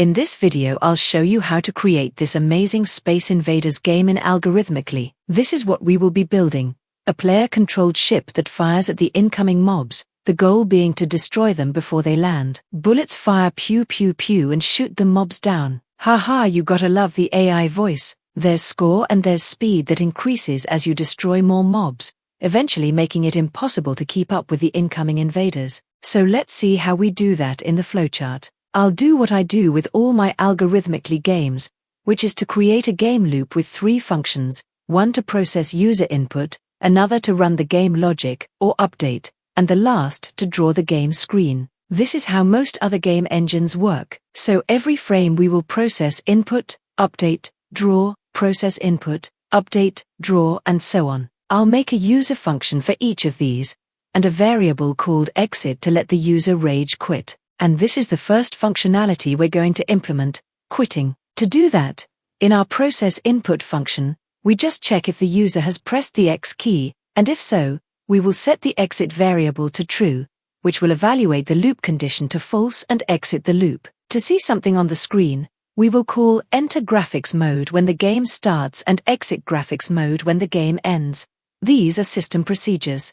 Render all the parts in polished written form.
In this video I'll show you how to create this amazing Space Invaders game in Algorithmically. This is what we will be building. A player-controlled ship that fires at the incoming mobs, the goal being to destroy them before they land. Bullets fire pew pew pew and shoot the mobs down. Haha, you gotta love the AI voice. There's score and there's speed that increases as you destroy more mobs, eventually making it impossible to keep up with the incoming invaders. So let's see how we do that in the flowchart. I'll do what I do with all my Algorithmically games, which is to create a game loop with 3 functions, one to process user input, another to run the game logic or update, and the last to draw the game screen. This is how most other game engines work. So every frame we will process input, update, draw, process input, update, draw, and so on. I'll make a user function for each of these, and a variable called exit to let the user rage quit. And this is the first functionality we're going to implement, quitting. To do that, in our process input function, we just check if the user has pressed the X key, and if so, we will set the exit variable to true, which will evaluate the loop condition to false and exit the loop. To see something on the screen, we will call enter graphics mode when the game starts and exit graphics mode when the game ends. These are system procedures.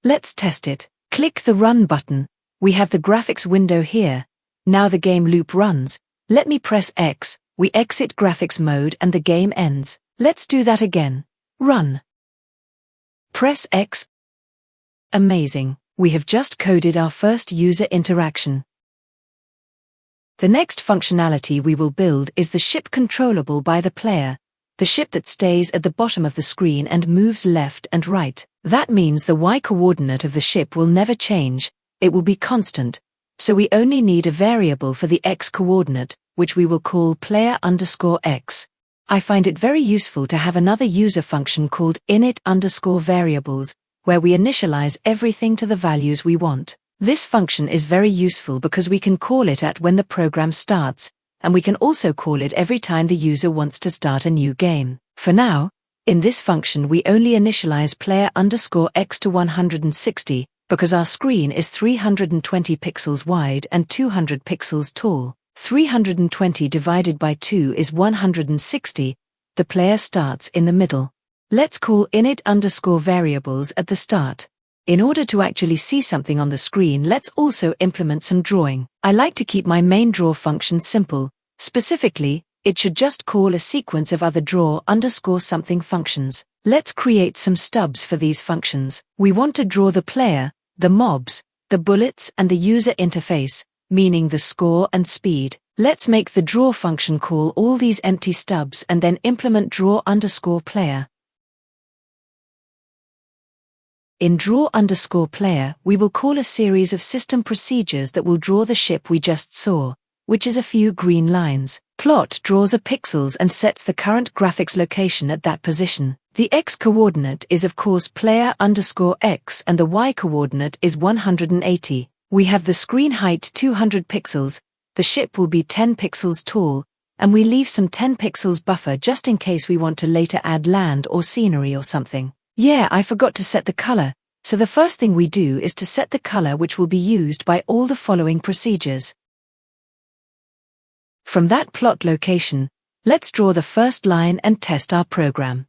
Let's test it. Click the Run button. We have the graphics window here. Now the game loop runs. Let me press X. We exit graphics mode and the game ends. Let's do that again. Run. Press X. Amazing. We have just coded our first user interaction. The next functionality we will build is the ship controllable by the player, the ship that stays at the bottom of the screen and moves left and right. That means the Y coordinate of the ship will never change, it will be constant, so we only need a variable for the X coordinate, which we will call player_X. I find it very useful to have another user function called init_variables, where we initialize everything to the values we want. This function is very useful because we can call it at when the program starts, and we can also call it every time the user wants to start a new game. For now, in this function we only initialize player_x to 160, because our screen is 320 pixels wide and 200 pixels tall. 320 divided by 2 is 160, the player starts in the middle. Let's call init_variables at the start. In order to actually see something on the screen, let's also implement some drawing. I like to keep my main draw function simple. Specifically, it should just call a sequence of other draw_something functions. Let's create some stubs for these functions. We want to draw the player, the mobs, the bullets and the user interface, meaning the score and speed. Let's make the draw function call all these empty stubs and then implement draw_player. In draw_player, we will call a series of system procedures that will draw the ship we just saw, which is a few green lines. Plot draws a pixels and sets the current graphics location at that position. The X coordinate is of course player_X and the Y coordinate is 180. We have the screen height 200 pixels, the ship will be 10 pixels tall, and we leave some 10 pixels buffer just in case we want to later add land or scenery or something. Yeah, I forgot to set the color, so the first thing we do is to set the color which will be used by all the following procedures. From that plot location, let's draw the first line and test our program.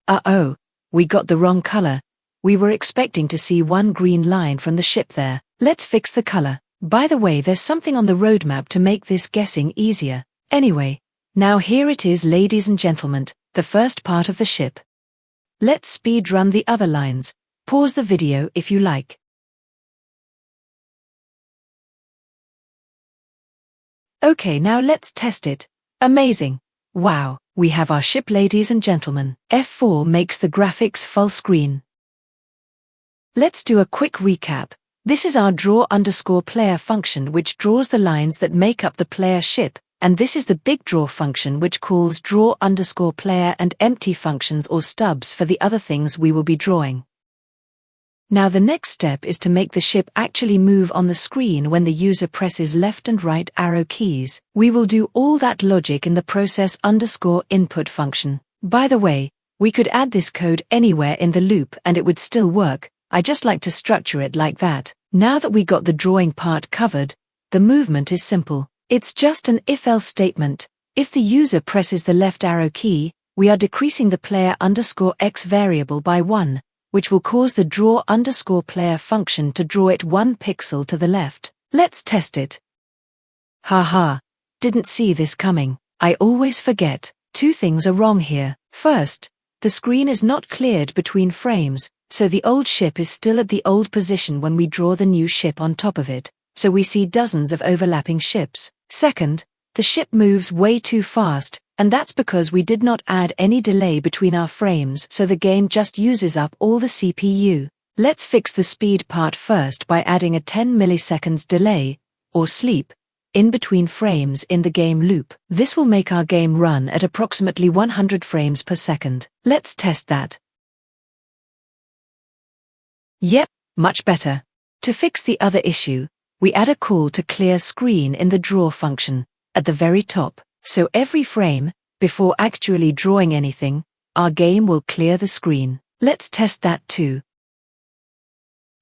Uh-oh, we got the wrong color. We were expecting to see one green line from the ship there. Let's fix the color. By the way, there's something on the roadmap to make this guessing easier. Anyway, now here it is, ladies and gentlemen, the first part of the ship. Let's speed run the other lines. Pause the video if you like. Okay, now let's test it. Amazing. Wow, we have our ship, ladies and gentlemen. F4 makes the graphics full screen. Let's do a quick recap. This is our draw_player function which draws the lines that make up the player ship, and this is the big draw function which calls draw_player and empty functions or stubs for the other things we will be drawing. Now the next step is to make the ship actually move on the screen when the user presses left and right arrow keys. We will do all that logic in the process_input function. By the way, We could add this code anywhere in the loop and it would still work. I just like to structure it like that. Now that we got the drawing part covered, the movement is simple. It's just an if-else statement. If the user presses the left arrow key, we are decreasing the player_x variable by 1, which will cause the draw_player function to draw it 1 pixel to the left. Let's test it. Haha, didn't see this coming. I always forget. Two things are wrong here. First, the screen is not cleared between frames, so the old ship is still at the old position when we draw the new ship on top of it, so we see dozens of overlapping ships. Second, the ship moves way too fast, and that's because we did not add any delay between our frames, so the game just uses up all the CPU. Let's fix the speed part first by adding a 10 milliseconds delay, or sleep, in between frames in the game loop. This will make our game run at approximately 100 frames per second. Let's test that. Yep, much better. To fix the other issue, we add a call to clear screen in the draw function, at the very top, so every frame, before actually drawing anything, our game will clear the screen. Let's test that too.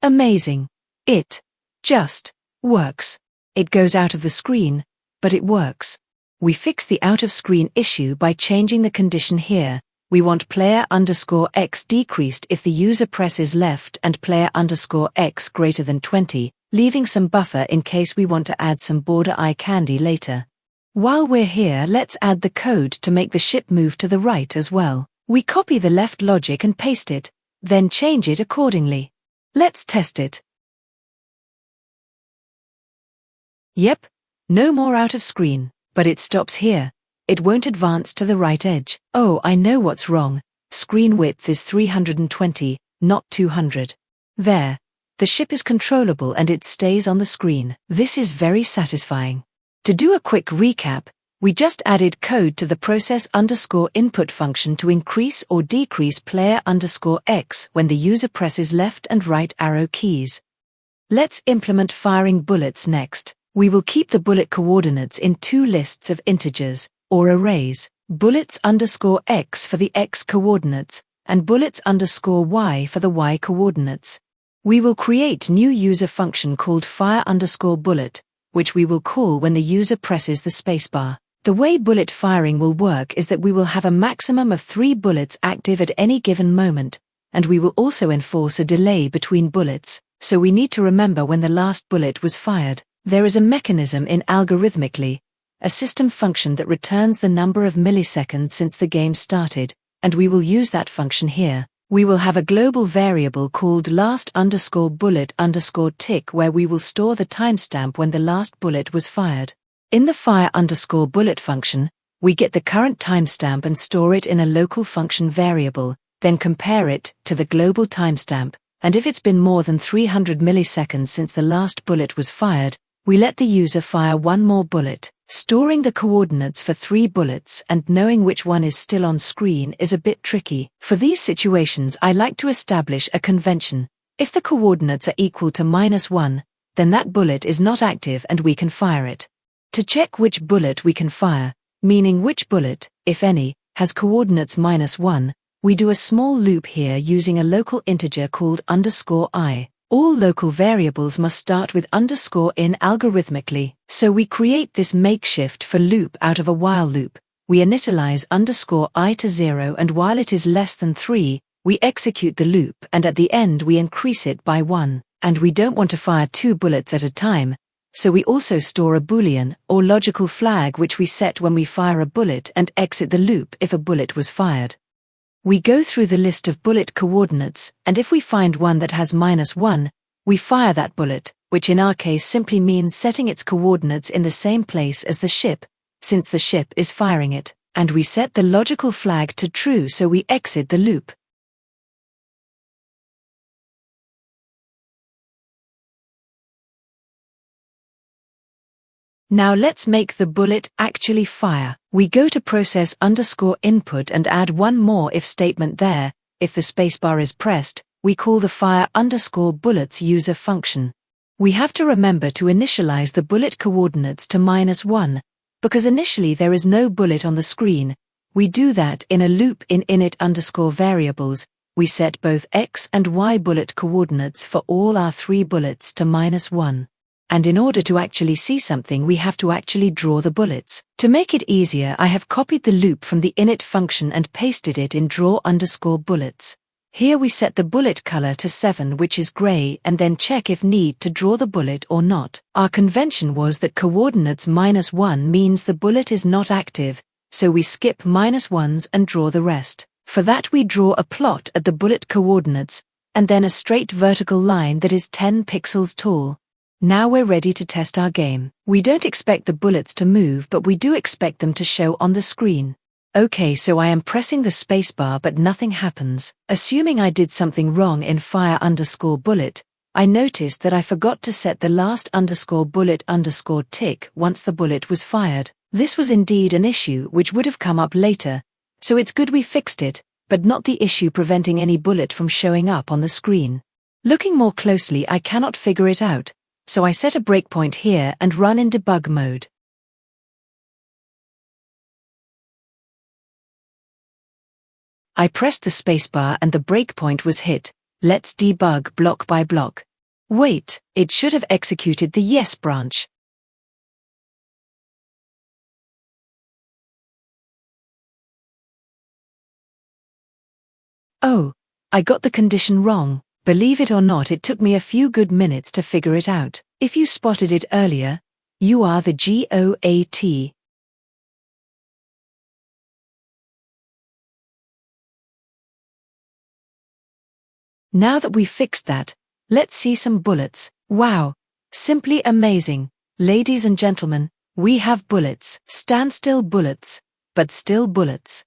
Amazing. It just works. It goes out of the screen, but it works. We fix the out-of-screen issue by changing the condition here. We want player_x decreased if the user presses left and player_x greater than 20, leaving some buffer in case we want to add some border eye candy later. While we're here, let's add the code to make the ship move to the right as well. We copy the left logic and paste it, then change it accordingly. Let's test it. Yep, no more out of screen, but it stops here. It won't advance to the right edge. Oh, I know what's wrong. Screen width is 320, not 200. There. The ship is controllable and it stays on the screen. This is very satisfying. To do a quick recap, we just added code to the process_input function to increase or decrease player_x when the user presses left and right arrow keys. Let's implement firing bullets next. We will keep the bullet coordinates in two lists of integers, or arrays, bullets_x for the x coordinates, and bullets_y for the y coordinates. We will create new user function called fire_bullet, which we will call when the user presses the spacebar. The way bullet firing will work is that we will have a maximum of 3 bullets active at any given moment, and we will also enforce a delay between bullets, so we need to remember when the last bullet was fired. There is a mechanism in Algorithmically, a system function that returns the number of milliseconds since the game started, and we will use that function here. We will have a global variable called last_bullet_tick where we will store the timestamp when the last bullet was fired. In the fire_bullet function, we get the current timestamp and store it in a local function variable, then compare it to the global timestamp, and if it's been more than 300 milliseconds since the last bullet was fired, we let the user fire one more bullet. Storing the coordinates for 3 bullets and knowing which one is still on screen is a bit tricky. For these situations, I like to establish a convention. If the coordinates are equal to -1, then that bullet is not active and we can fire it. To check which bullet we can fire, meaning which bullet, if any, has coordinates -1, we do a small loop here using a local integer called _i. All local variables must start with _ in algorithmically, so we create this makeshift for loop out of a while loop. We initialize _i to 0 and while it is less than 3, we execute the loop and at the end we increase it by 1. And we don't want to fire 2 bullets at a time, so we also store a boolean or logical flag which we set when we fire a bullet and exit the loop if a bullet was fired. We go through the list of bullet coordinates, and if we find one that has -1, we fire that bullet, which in our case simply means setting its coordinates in the same place as the ship, since the ship is firing it, and we set the logical flag to true so we exit the loop. Now let's make the bullet actually fire. We go to process_input and add one more if statement there. If the spacebar is pressed, we call the fire_bullets user function. We have to remember to initialize the bullet coordinates to -1, because initially there is no bullet on the screen, We do that in a loop in init_variables. We set both x and y bullet coordinates for all our 3 bullets to -1. And in order to actually see something, we have to actually draw the bullets. To make it easier, I have copied the loop from the init function and pasted it in draw_bullets. Here we set the bullet color to 7, which is gray, and then check if need to draw the bullet or not. Our convention was that coordinates -1 means the bullet is not active, so we skip -1s and draw the rest. For that we draw a plot at the bullet coordinates, and then a straight vertical line that is 10 pixels tall. Now we're ready to test our game. We don't expect the bullets to move, but we do expect them to show on the screen. Okay, so I am pressing the spacebar but nothing happens. Assuming I did something wrong in fire_bullet, I noticed that I forgot to set the last _bullet_tick once the bullet was fired. This was indeed an issue which would have come up later, so it's good we fixed it, but not the issue preventing any bullet from showing up on the screen. Looking more closely, I cannot figure it out, so I set a breakpoint here and run in debug mode. I pressed the spacebar and the breakpoint was hit. Let's debug block by block. Wait, it should have executed the yes branch. Oh, I got the condition wrong. Believe it or not, it took me a few good minutes to figure it out. If you spotted it earlier, you are the GOAT. Now that we've fixed that, let's see some bullets. Wow, simply amazing. Ladies and gentlemen, we have bullets. Standstill bullets, but still bullets.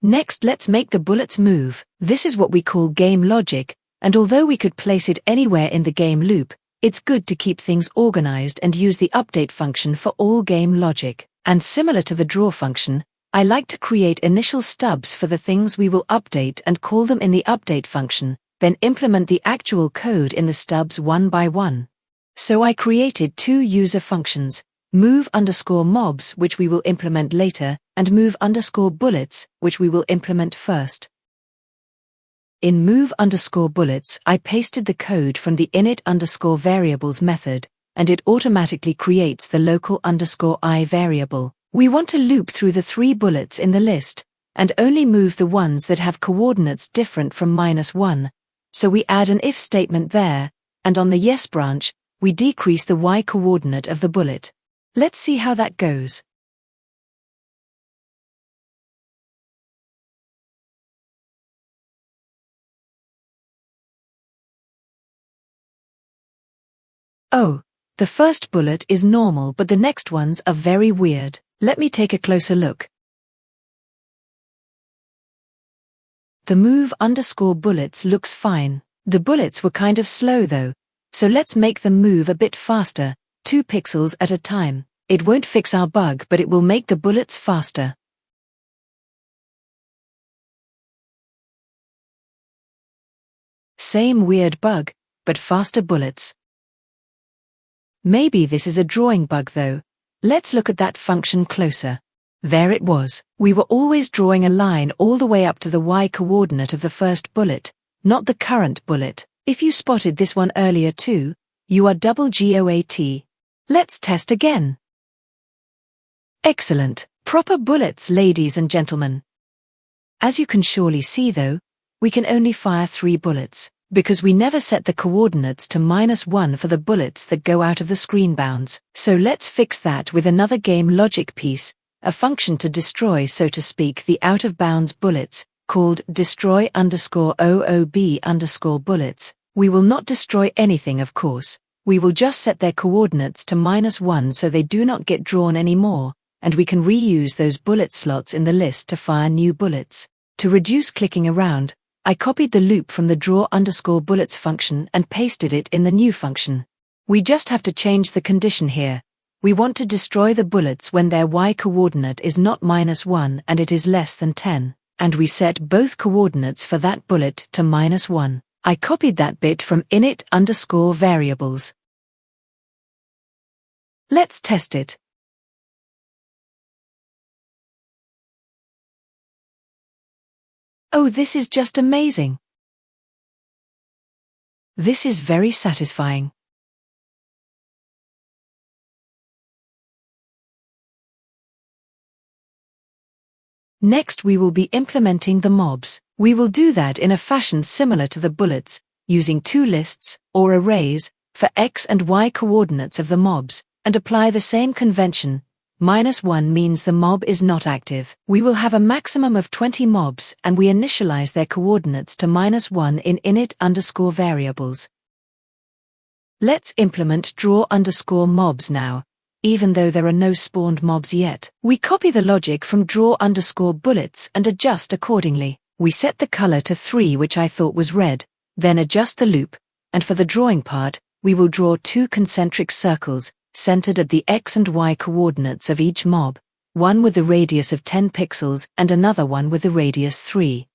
Next, let's make the bullets move. This is what we call game logic, and although we could place it anywhere in the game loop, it's good to keep things organized and use the update function for all game logic. And similar to the draw function, I like to create initial stubs for the things we will update and call them in the update function, then implement the actual code in the stubs one by one. So I created 2 user functions, move_mobs, which we will implement later, and move_bullets, which we will implement first. In move_bullets, I pasted the code from the init_variables method, and it automatically creates the local _I variable. We want to loop through the 3 bullets in the list, and only move the ones that have coordinates different from -1, so we add an if statement there, and on the yes branch, we decrease the y coordinate of the bullet. Let's see how that goes. Oh, the first bullet is normal, but the next ones are very weird. Let me take a closer look. The move_bullets looks fine. The bullets were kind of slow though, so let's make them move a bit faster, 2 pixels at a time. It won't fix our bug, but it will make the bullets faster. Same weird bug, but faster bullets. Maybe this is a drawing bug though. Let's look at that function closer. There it was. We were always drawing a line all the way up to the y coordinate of the first bullet, not the current bullet. If you spotted this one earlier too, you are double GOAT. Let's test again. Excellent. Proper bullets, ladies and gentlemen. As you can surely see though, we can only fire 3 bullets, because we never set the coordinates to -1 for the bullets that go out of the screen bounds. So let's fix that with another game logic piece, a function to destroy, so to speak, the out-of-bounds bullets, called destroy_OOB_bullets. We will not destroy anything, of course. We will just set their coordinates to -1 so they do not get drawn anymore, and we can reuse those bullet slots in the list to fire new bullets. To reduce clicking around, I copied the loop from the draw_bullets function and pasted it in the new function. We just have to change the condition here. We want to destroy the bullets when their y coordinate is not -1 and it is less than 10, and we set both coordinates for that bullet to -1. I copied that bit from init_variables. Let's test it. Oh, this is just amazing. This is very satisfying. Next we will be implementing the mobs. We will do that in a fashion similar to the bullets, using two lists, or arrays, for x and y coordinates of the mobs, and apply the same convention. -1 means the mob is not active. We will have a maximum of 20 mobs and we initialize their coordinates to -1 in init_ variables. Let's implement draw_mobs now. Even though there are no spawned mobs yet, we copy the logic from draw_bullets and adjust accordingly. We set the color to 3, which I thought was red, then adjust the loop, and for the drawing part, we will draw two concentric circles, centered at the x and y coordinates of each mob, one with the radius of 10 pixels and another one with the radius 3.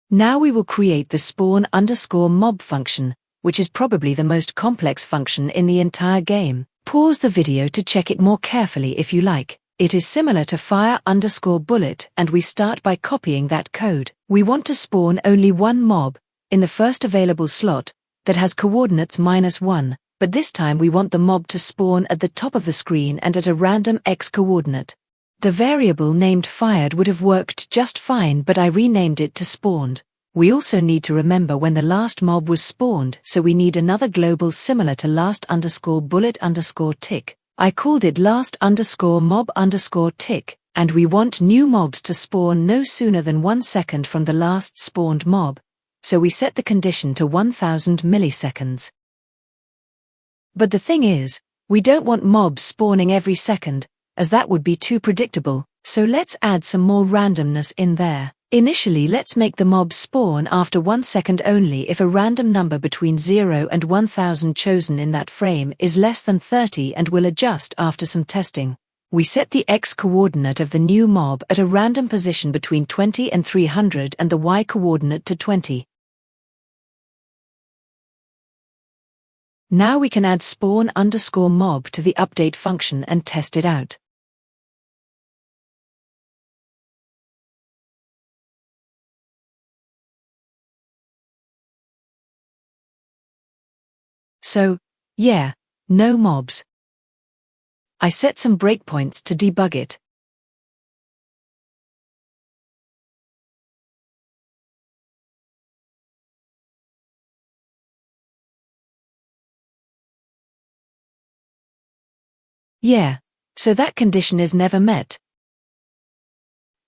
Now we will create the spawn_mob function, which is probably the most complex function in the entire game. Pause the video to check it more carefully if you like. It is similar to fire_bullet, and we start by copying that code. We want to spawn only one mob, in the first available slot, that has coordinates -1, but this time we want the mob to spawn at the top of the screen and at a random x coordinate. The variable named fired would have worked just fine, but I renamed it to spawned. We also need to remember when the last mob was spawned, so we need another global similar to last_bullet_tick. I called it last_mob_tick, and we want new mobs to spawn no sooner than 1 second from the last spawned mob, so we set the condition to 1000 milliseconds. But the thing is, we don't want mobs spawning every second, as that would be too predictable, so let's add some more randomness in there. Initially, let's make the mob spawn after 1 second only if a random number between 0 and 1000 chosen in that frame is less than 30, and will adjust after some testing. We set the x coordinate of the new mob at a random position between 20 and 300 and the y coordinate to 20. Now we can add spawn_mob to the update function and test it out. So, yeah, no mobs. I set some breakpoints to debug it. Yeah, so that condition is never met.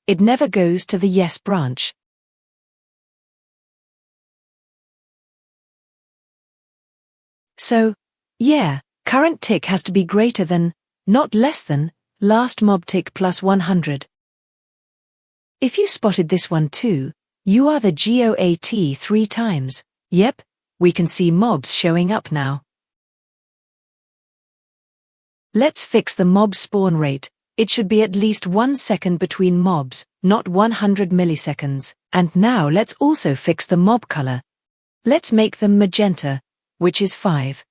It never goes to the yes branch. So, yeah, current tick has to be greater than, not less than, last mob tick plus 100. If you spotted this one too, you are the GOAT 3 times. Yep, we can see mobs showing up now. Let's fix the mob spawn rate. It should be at least 1 second between mobs, not 100 milliseconds. And now let's also fix the mob color. Let's make them magenta, which is 5.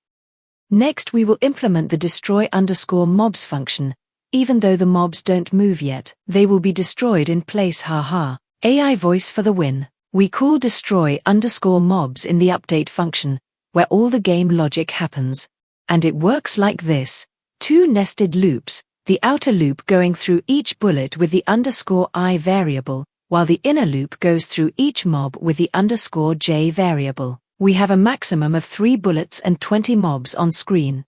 Next we will implement the destroy_mobs function. Even though the mobs don't move yet, they will be destroyed in place, haha. AI voice for the win. We call destroy_mobs in the update function, where all the game logic happens. And it works like this. 2 nested loops, the outer loop going through each bullet with the _I variable, while the inner loop goes through each mob with the _J variable. We have a maximum of 3 bullets and 20 mobs on screen.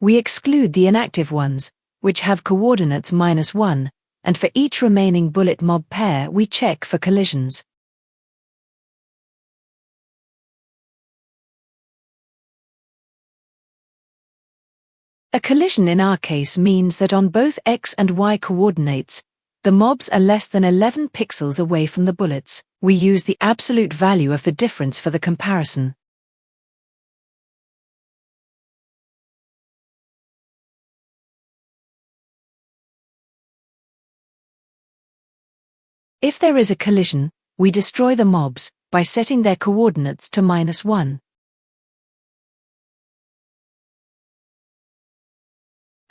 We exclude the inactive ones, which have coordinates -1, and for each remaining bullet mob pair we check for collisions. A collision in our case means that on both x and y coordinates, the mobs are less than 11 pixels away from the bullets. We use the absolute value of the difference for the comparison. If there is a collision, we destroy the mobs, by setting their coordinates to -1.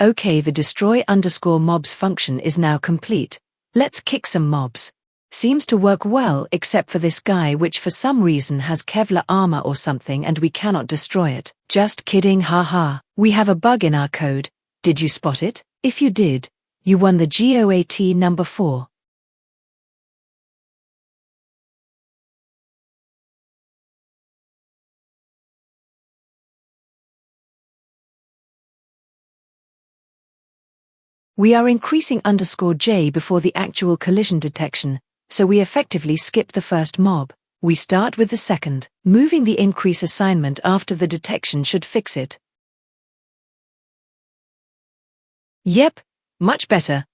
Okay, the destroy_mobs function is now complete. Let's kick some mobs. Seems to work well except for this guy, which for some reason has Kevlar armor or something and we cannot destroy it. Just kidding, haha. We have a bug in our code. Did you spot it? If you did, you won the GOAT number 4. We are increasing _J before the actual collision detection, so we effectively skip the first mob. We start with the second. Moving the increase assignment after the detection should fix it. Yep, much better.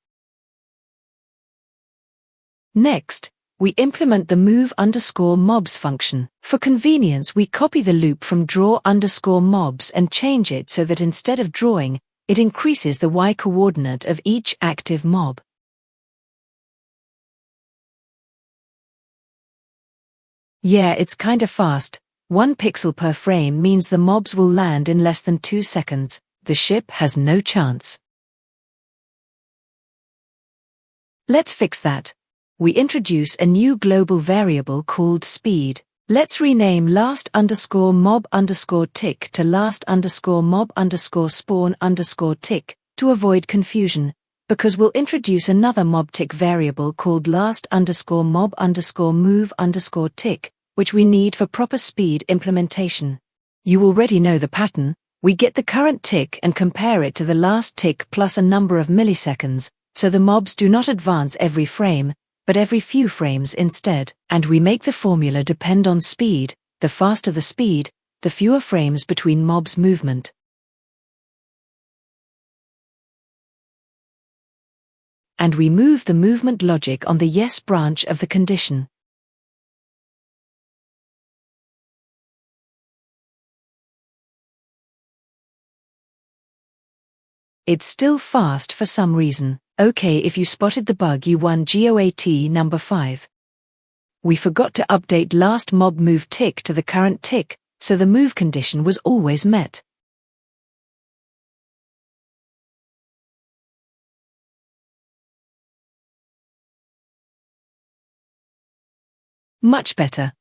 Next, we implement the move_mobs function. For convenience, we copy the loop from draw_mobs and change it so that instead of drawing, it increases the y coordinate of each active mob. Yeah, it's kinda fast. 1 pixel per frame means the mobs will land in less than 2 seconds. The ship has no chance. Let's fix that. We introduce a new global variable called speed. Let's rename last_mob_tick to last_mob_spawn_tick to avoid confusion, because we'll introduce another mob tick variable called last_mob_move_tick, which we need for proper speed implementation. You already know the pattern. We get the current tick and compare it to the last tick plus a number of milliseconds, so the mobs do not advance every frame, but every few frames instead. And we make the formula depend on speed. The faster the speed, the fewer frames between mobs' movement. And we move the movement logic on the yes branch of the condition. It's still fast for some reason. Okay, if you spotted the bug, you won GOAT number 5. We forgot to update last mob move tick to the current tick, so the move condition was always met. Much better.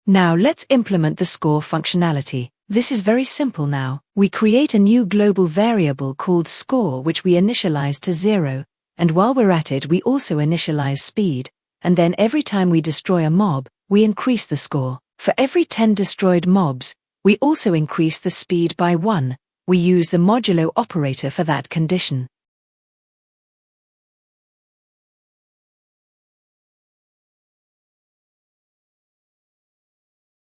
Now let's implement the score functionality. This is very simple now. We create a new global variable called score, which we initialize to 0, and while we're at it we also initialize speed, and then every time we destroy a mob, we increase the score. For every 10 destroyed mobs, we also increase the speed by 1. We use the modulo operator for that condition.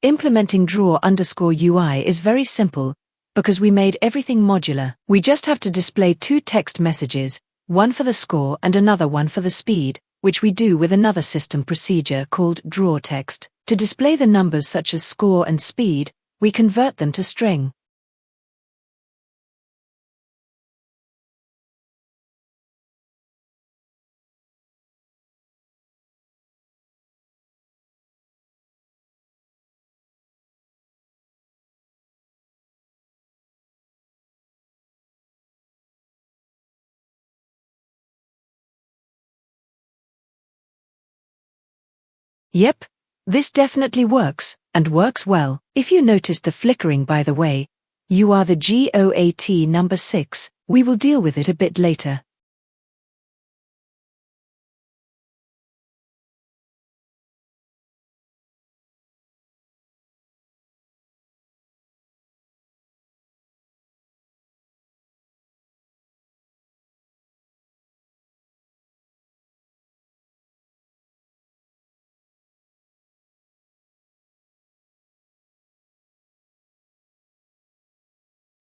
Implementing draw_UI is very simple, because we made everything modular. We just have to display 2 text messages, one for the score and another one for the speed, which we do with another system procedure called drawText. To display the numbers such as score and speed, we convert them to string. Yep, this definitely works, and works well. If you noticed the flickering, by the way, you are the GOAT number 6. We will deal with it a bit later.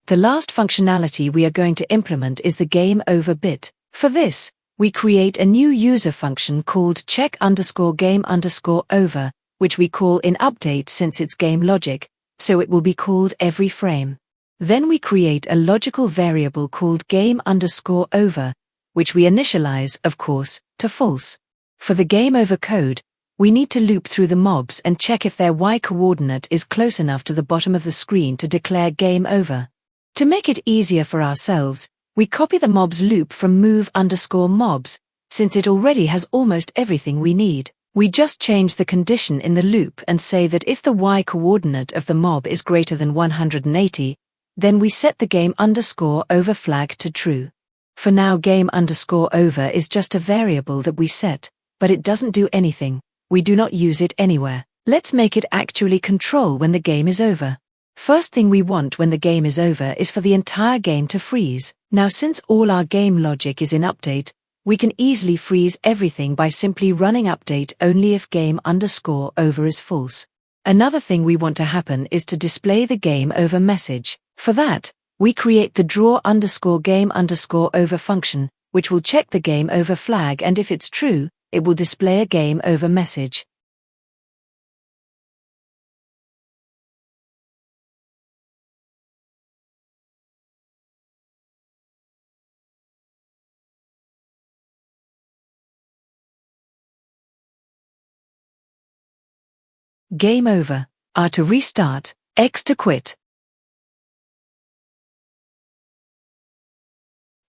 The last functionality we are going to implement is the game over bit. For this, we create a new user function called check_game_over, which we call in update since it's game logic, so it will be called every frame. Then we create a logical variable called game_over, which we initialize, of course, to false. For the game over code, we need to loop through the mobs and check if their Y coordinate is close enough to the bottom of the screen to declare game over. To make it easier for ourselves, we copy the mobs loop from move_mobs, since it already has almost everything we need. We just change the condition in the loop and say that if the Y coordinate of the mob is greater than 180, then we set the game_over flag to true. For now, game_over is just a variable that we set, but it doesn't do anything. We do not use it anywhere. Let's make it actually control when the game is over. First thing we want when the game is over is for the entire game to freeze. Now, since all our game logic is in update, we can easily freeze everything by simply running update only if game_over is false. Another thing we want to happen is to display the game over message. For that, we create the draw_game_over function, which will check the game over flag, and if it's true, it will display a game over message. Game over. R to restart, X to quit.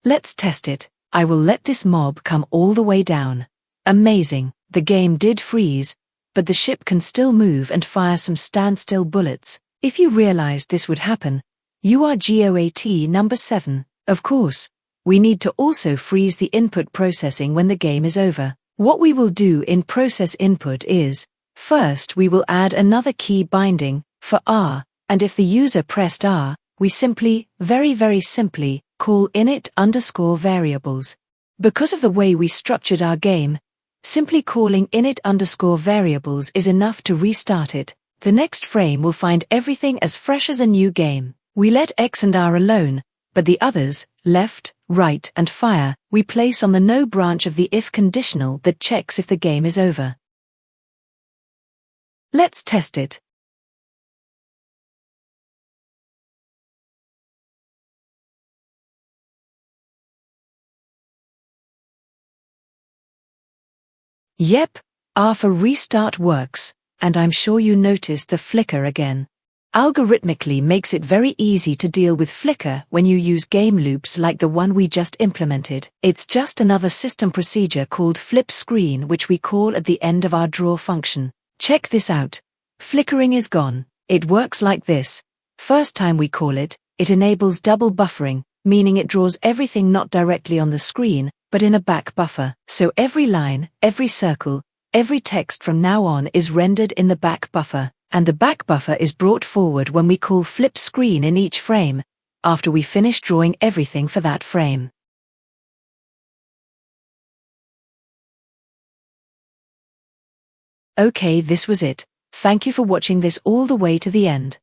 Let's test it. I will let this mob come all the way down. Amazing, the game did freeze, but the ship can still move and fire some standstill bullets. If you realized this would happen, you are GOAT number 7. Of course, we need to also freeze the input processing when the game is over. What we will do in process input is, first we will add another key binding, for R, and if the user pressed R, we simply, very simply, call init_variables. Because of the way we structured our game, simply calling init_variables is enough to restart it. The next frame will find everything as fresh as a new game. We let X and R alone, but the others, left, right, and fire, we place on the no branch of the if conditional that checks if the game is over. Let's test it. Yep, R for restart works, and I'm sure you noticed the flicker again. Algorithmically makes it very easy to deal with flicker when you use game loops like the one we just implemented. It's just another system procedure called flip screen, which we call at the end of our draw function. Check this out. Flickering is gone. It works like this. First time we call it, it enables double buffering, meaning it draws everything not directly on the screen, but in a back buffer. So every line, every circle, every text from now on is rendered in the back buffer, and the back buffer is brought forward when we call flip screen in each frame, after we finish drawing everything for that frame. Okay, this was it. Thank you for watching this all the way to the end.